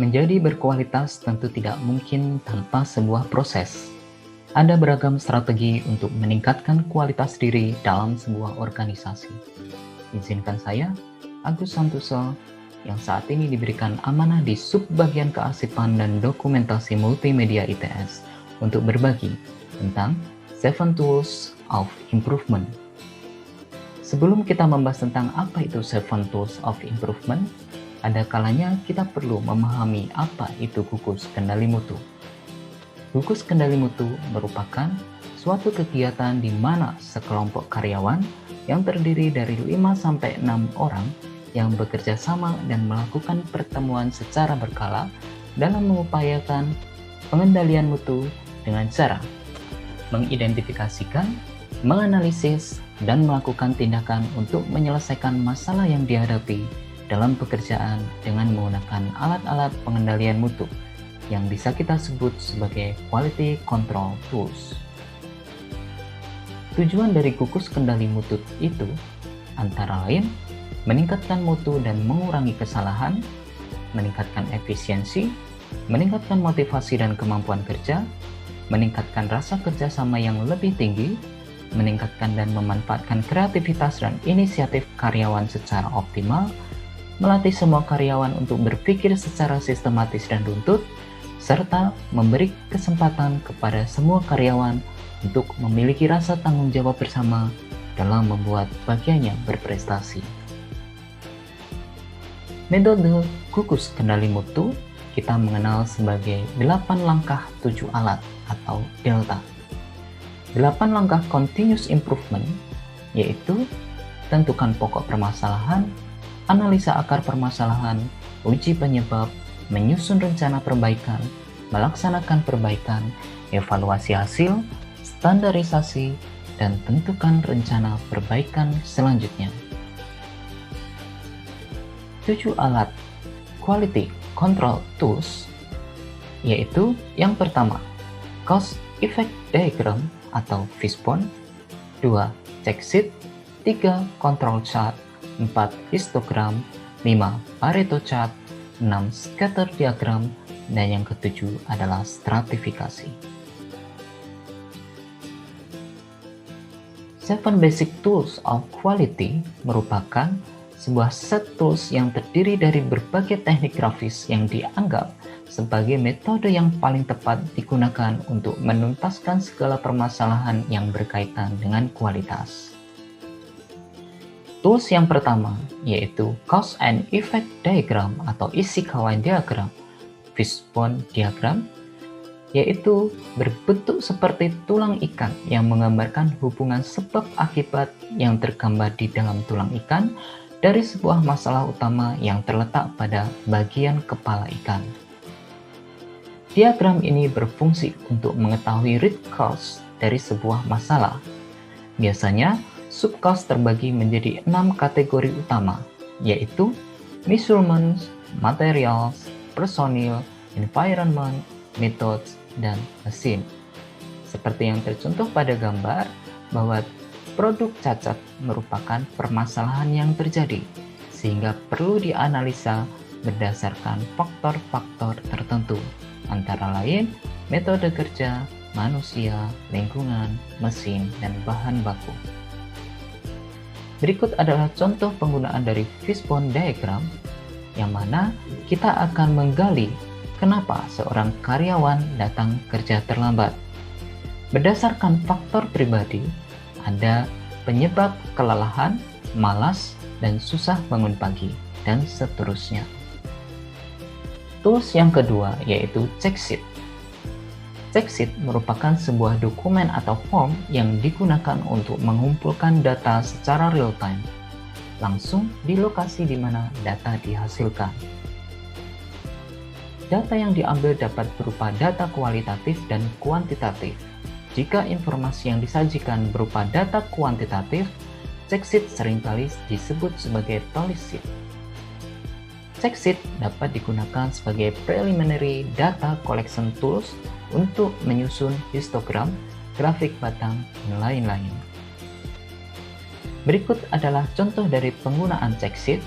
Menjadi berkualitas tentu tidak mungkin tanpa sebuah proses. Ada beragam strategi untuk meningkatkan kualitas diri dalam sebuah organisasi. Izinkan saya, Agus Santoso, yang saat ini diberikan amanah di Subbagian Kearsipan dan Dokumentasi Multimedia ITS untuk berbagi tentang 7 Tools of Improvement. Sebelum kita membahas tentang apa itu 7 Tools of Improvement, ada kalanya kita perlu memahami apa itu gugus kendali mutu. Gugus kendali mutu merupakan suatu kegiatan di mana sekelompok karyawan yang terdiri dari 5-6 orang yang bekerja sama dan melakukan pertemuan secara berkala dalam mengupayakan pengendalian mutu dengan cara mengidentifikasikan, menganalisis, dan melakukan tindakan untuk menyelesaikan masalah yang dihadapi dalam pekerjaan dengan menggunakan alat-alat pengendalian mutu yang bisa kita sebut sebagai quality control tools. Tujuan dari gugus kendali mutu itu antara lain meningkatkan mutu dan mengurangi kesalahan, meningkatkan efisiensi, meningkatkan motivasi dan kemampuan kerja, meningkatkan rasa kerjasama yang lebih tinggi, meningkatkan dan memanfaatkan kreativitas dan inisiatif karyawan secara optimal, melatih semua karyawan untuk berpikir secara sistematis dan runtut, serta memberi kesempatan kepada semua karyawan untuk memiliki rasa tanggung jawab bersama dalam membuat bagiannya berprestasi. Metode gugus kendali mutu kita mengenal sebagai 8 langkah 7 alat atau DELTA. 8 langkah continuous improvement yaitu tentukan pokok permasalahan, analisa akar permasalahan, uji penyebab, menyusun rencana perbaikan, melaksanakan perbaikan, evaluasi hasil, standarisasi, dan tentukan rencana perbaikan selanjutnya. 7 alat quality control tools yaitu yang pertama, cause effect diagram atau fishbone, 2. check sheet, 3. control chart, 4. histogram, 5. Pareto chart, 6. scatter diagram, dan yang ketujuh adalah stratifikasi. 7 basic tools of quality merupakan sebuah set tools yang terdiri dari berbagai teknik grafis yang dianggap sebagai metode yang paling tepat digunakan untuk menuntaskan segala permasalahan yang berkaitan dengan kualitas. Tools yang pertama yaitu Cause and Effect Diagram atau Ishikawa Diagram, Fishbone Diagram, yaitu berbentuk seperti tulang ikan yang menggambarkan hubungan sebab akibat yang tergambar di dalam tulang ikan dari sebuah masalah utama yang terletak pada bagian kepala ikan. Diagram ini berfungsi untuk mengetahui root cause dari sebuah masalah. Biasanya, subcause terbagi menjadi 6 kategori utama, yaitu measurements, materials, personil, environment, methods, dan mesin. Seperti yang tercontoh pada gambar, bahwa produk cacat merupakan permasalahan yang terjadi, sehingga perlu dianalisa berdasarkan faktor-faktor tertentu, antara lain metode kerja, manusia, lingkungan, mesin, dan bahan baku. Berikut adalah contoh penggunaan dari Fishbone Diagram, yang mana kita akan menggali kenapa seorang karyawan datang kerja terlambat. Berdasarkan faktor pribadi, ada penyebab kelelahan, malas, dan susah bangun pagi, dan seterusnya. Tools yang kedua yaitu check sheet. Check sheet merupakan sebuah dokumen atau form yang digunakan untuk mengumpulkan data secara real-time, langsung di lokasi di mana data dihasilkan. Data yang diambil dapat berupa data kualitatif dan kuantitatif. Jika informasi yang disajikan berupa data kuantitatif, check sheet seringkali disebut sebagai policy sheet. Check sheet dapat digunakan sebagai preliminary data collection tools untuk menyusun histogram, grafik batang, dan lain-lain. Berikut adalah contoh dari penggunaan check sheet.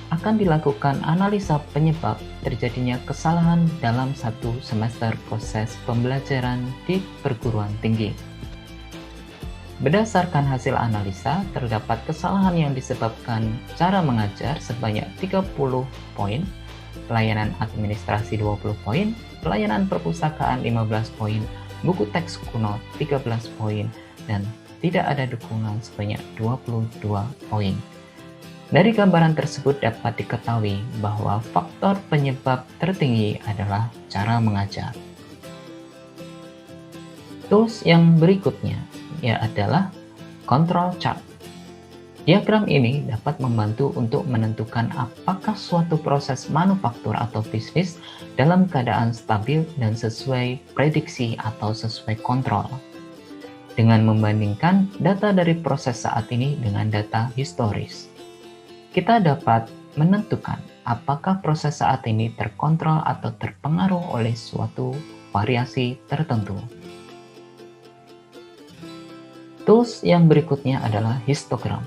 Akan dilakukan analisa penyebab terjadinya kesalahan dalam satu semester proses pembelajaran di perguruan tinggi. Berdasarkan hasil analisa, terdapat kesalahan yang disebabkan cara mengajar sebanyak 30 poin, pelayanan administrasi 20 poin, pelayanan perpustakaan 15 poin, buku teks kuno 13 poin, dan tidak ada dukungan sebanyak 22 poin. Dari gambaran tersebut dapat diketahui bahwa faktor penyebab tertinggi adalah cara mengajar. Tools yang berikutnya adalah control chart. Diagram ini dapat membantu untuk menentukan apakah suatu proses manufaktur atau bisnis dalam keadaan stabil dan sesuai prediksi atau sesuai kontrol. Dengan membandingkan data dari proses saat ini dengan data historis, kita dapat menentukan apakah proses saat ini terkontrol atau terpengaruh oleh suatu variasi tertentu. Tools yang berikutnya adalah histogram.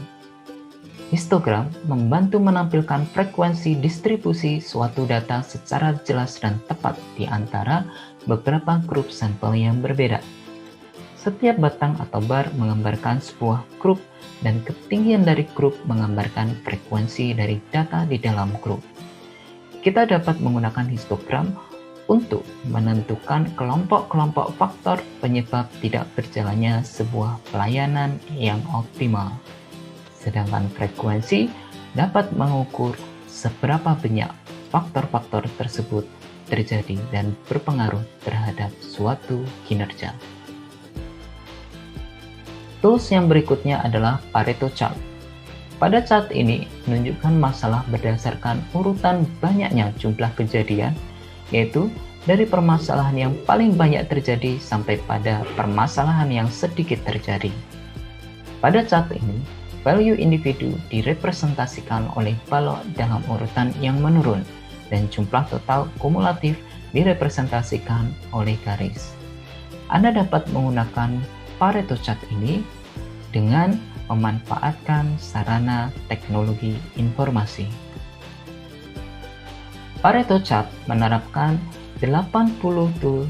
Histogram membantu menampilkan frekuensi distribusi suatu data secara jelas dan tepat di antara beberapa grup sampel yang berbeda. Setiap batang atau bar menggambarkan sebuah grup dan ketinggian dari grup menggambarkan frekuensi dari data di dalam grup. Kita dapat menggunakan histogram untuk menentukan kelompok-kelompok faktor penyebab tidak berjalannya sebuah pelayanan yang optimal. Sedangkan frekuensi dapat mengukur seberapa banyak faktor-faktor tersebut terjadi dan berpengaruh terhadap suatu kinerja. Tools yang berikutnya adalah Pareto chart. Pada chart ini menunjukkan masalah berdasarkan urutan banyaknya jumlah kejadian, yaitu dari permasalahan yang paling banyak terjadi sampai pada permasalahan yang sedikit terjadi. Pada chart ini, value individu direpresentasikan oleh balok dalam urutan yang menurun, dan jumlah total kumulatif direpresentasikan oleh garis. Anda dapat menggunakan Pareto chart ini dengan memanfaatkan sarana teknologi informasi. Pareto chart menerapkan 80-20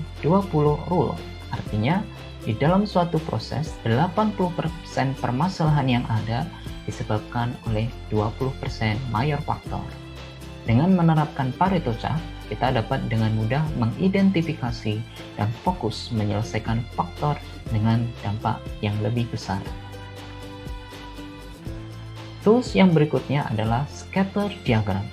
rule, artinya di dalam suatu proses 80% permasalahan yang ada disebabkan oleh 20% mayor faktor. Dengan menerapkan Pareto chart, kita dapat dengan mudah mengidentifikasi dan fokus menyelesaikan faktor dengan dampak yang lebih besar. Tools yang berikutnya adalah scatter diagram.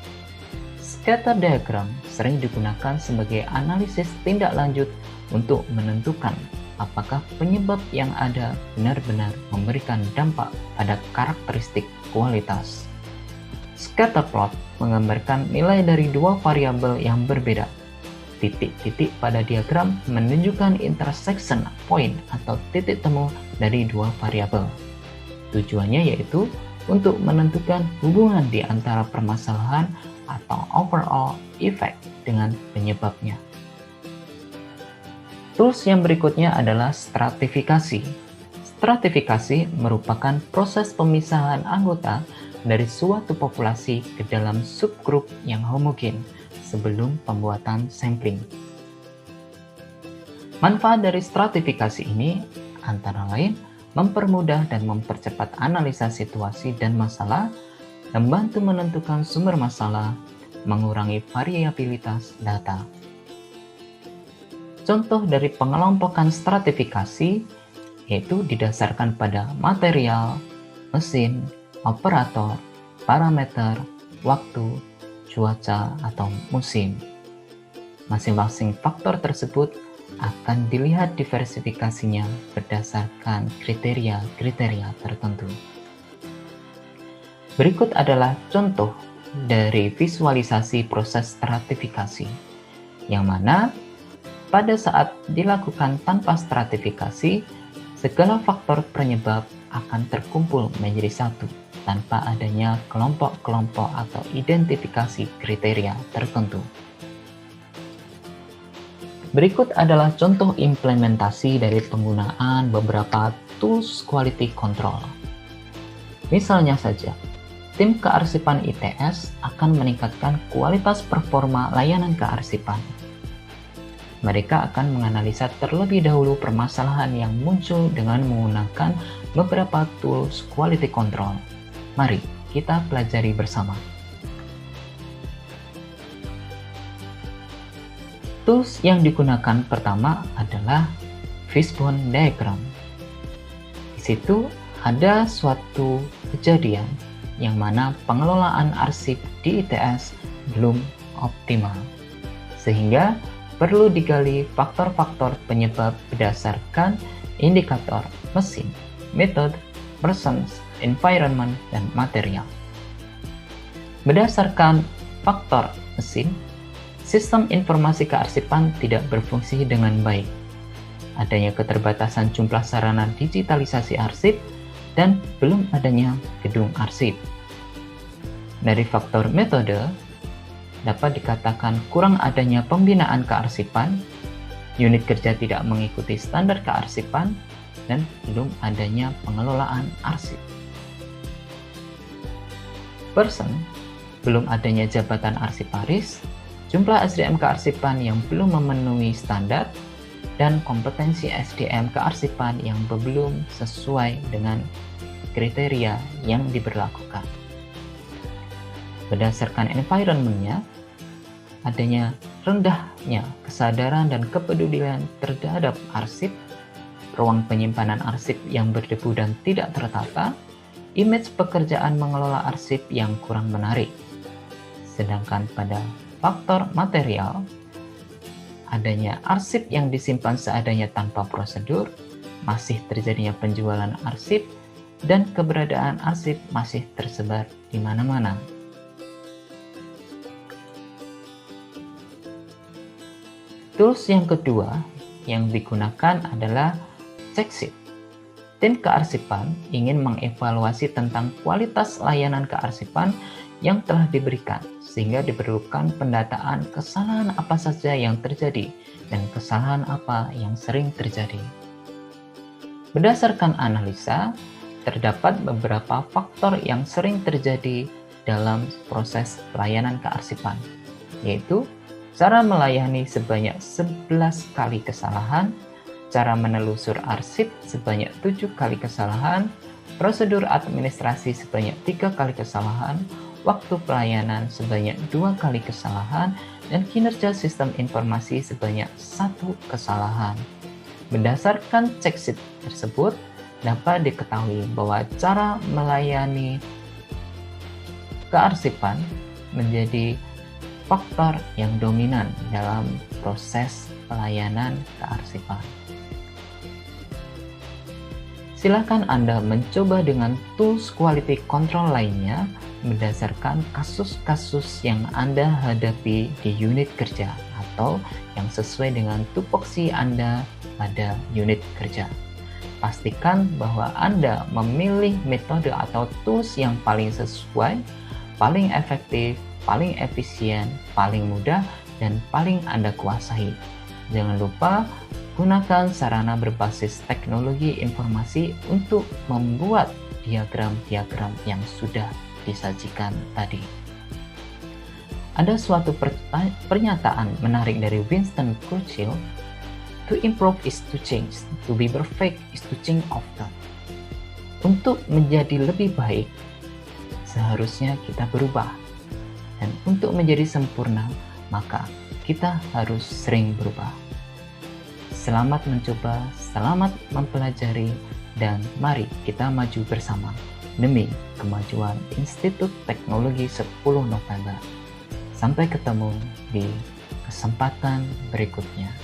Scatter diagram sering digunakan sebagai analisis tindak lanjut untuk menentukan apakah penyebab yang ada benar-benar memberikan dampak pada karakteristik kualitas. Scatter plot menggambarkan nilai dari dua variabel yang berbeda. Titik-titik pada diagram menunjukkan intersection point atau titik temu dari dua variabel. Tujuannya yaitu untuk menentukan hubungan di antara permasalahan atau overall effect dengan penyebabnya. Tools yang berikutnya adalah stratifikasi. Stratifikasi merupakan proses pemisahan anggota dari suatu populasi ke dalam subgrup yang homogen sebelum pembuatan sampling. Manfaat dari stratifikasi ini antara lain mempermudah dan mempercepat analisa situasi dan masalah, membantu menentukan sumber masalah, mengurangi variabilitas data. Contoh dari pengelompokan stratifikasi yaitu didasarkan pada material, mesin, operator, parameter, waktu, cuaca, atau musim. Masing-masing faktor tersebut akan dilihat diversifikasinya berdasarkan kriteria-kriteria tertentu. Berikut adalah contoh dari visualisasi proses stratifikasi, yang mana pada saat dilakukan tanpa stratifikasi, segala faktor penyebab akan terkumpul menjadi satu tanpa adanya kelompok-kelompok atau identifikasi kriteria tertentu. Berikut adalah contoh implementasi dari penggunaan beberapa tools quality control. Misalnya saja, tim kearsipan ITS akan meningkatkan kualitas performa layanan kearsipan. Mereka akan menganalisa terlebih dahulu permasalahan yang muncul dengan menggunakan beberapa tools quality control. Mari kita pelajari bersama. Tools yang digunakan pertama adalah fishbone diagram. Di situ ada suatu kejadian yang mana pengelolaan arsip di ITS belum optimal, sehingga perlu digali faktor-faktor penyebab berdasarkan indikator mesin, metode, persons, environment, dan material. Berdasarkan faktor mesin, sistem informasi kearsipan tidak berfungsi dengan baik. Adanya keterbatasan jumlah sarana digitalisasi arsip dan belum adanya gedung arsip. Dari faktor metode, dapat dikatakan kurang adanya pembinaan kearsipan, unit kerja tidak mengikuti standar kearsipan, dan belum adanya pengelolaan arsip. Person, belum adanya jabatan arsiparis, jumlah SDM kearsipan yang belum memenuhi standar, dan kompetensi SDM kearsipan yang belum sesuai dengan kriteria yang diberlakukan. Berdasarkan environment-nya, adanya rendahnya kesadaran dan kepedulian terhadap arsip, ruang penyimpanan arsip yang berdebu dan tidak tertata, image pekerjaan mengelola arsip yang kurang menarik. Sedangkan pada faktor material, adanya arsip yang disimpan seadanya tanpa prosedur, masih terjadinya penjualan arsip, dan keberadaan arsip masih tersebar di mana-mana. Tools yang kedua yang digunakan adalah check sheet. Tim kearsipan ingin mengevaluasi tentang kualitas layanan kearsipan yang telah diberikan, sehingga diperlukan pendataan kesalahan apa saja yang terjadi dan kesalahan apa yang sering terjadi. Berdasarkan analisa, terdapat beberapa faktor yang sering terjadi dalam proses pelayanan kearsipan, yaitu cara melayani sebanyak 11 kali kesalahan, cara menelusur arsip sebanyak 7 kali kesalahan, prosedur administrasi sebanyak 3 kali kesalahan, waktu pelayanan sebanyak 2 kali kesalahan, dan kinerja sistem informasi sebanyak 1 kesalahan. Berdasarkan check sheet tersebut, dapat diketahui bahwa cara melayani kearsipan menjadi faktor yang dominan dalam proses pelayanan kearsipan. Silakan Anda mencoba dengan tools quality control lainnya berdasarkan kasus-kasus yang Anda hadapi di unit kerja atau yang sesuai dengan tupoksi Anda pada unit kerja. Pastikan bahwa Anda memilih metode atau tools yang paling sesuai, paling efektif, paling efisien, paling mudah, dan paling Anda kuasai. Jangan lupa gunakan sarana berbasis teknologi informasi untuk membuat diagram-diagram yang sudah disajikan tadi. Ada suatu pernyataan menarik dari Winston Churchill, "To improve is to change, to be perfect is to change often." Untuk menjadi lebih baik, seharusnya kita berubah. Dan untuk menjadi sempurna, maka kita harus sering berubah. Selamat mencoba, selamat mempelajari, dan mari kita maju bersama demi kemajuan Institut Teknologi 10 November. Sampai ketemu di kesempatan berikutnya.